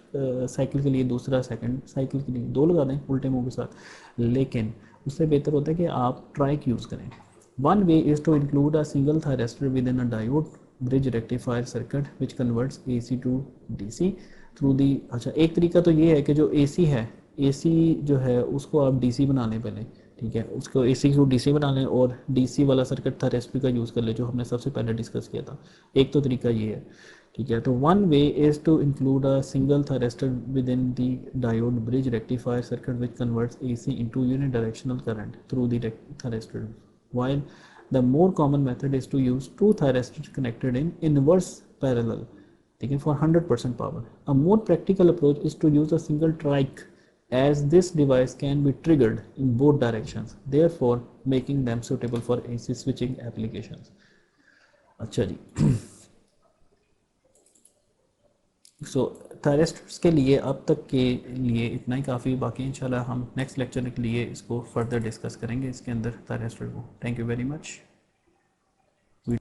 साइकिल के लिए, दूसरा सेकंड साइकिल के लिए, 2 लगा दें उल्टे मुंह के साथ। लेकिन उससे बेहतर होता है कि आप ट्राइक यूज़ करें। One way is to include a single thyristor within a diode bridge rectifier circuit which converts AC to DC through the. अच्छा, एक तरीका तो ये है कि जो AC है, AC जो है उसको आप DC बना लें पहले, ठीक है, उसको AC को DC बना लें और DC वाला सर्किट थायरिस्टर का यूज़ कर ले जो हमने सबसे पहले डिस्कस किया था। एक तो तरीका ये है, ठीक है। तो one way is to include a single thyristor within the diode bridge rectifier circuit which converts AC into unidirectional current through the thyristor, while the more common method is to use two thyristors connected in inverse parallel, ठीक है, for 100% power. A more practical approach is to use a single trike, as this device can be triggered in both directions, therefore making them suitable for AC switching applications. अच्छा जी, सो थायरिस्टर्स के लिए अब तक के लिए इतना ही काफ़ी, बाकी इंशाल्लाह हम नेक्स्ट लेक्चर के लिए इसको फर्दर डिस्कस करेंगे इसके अंदर थायरिस्टर को। Thank you very much.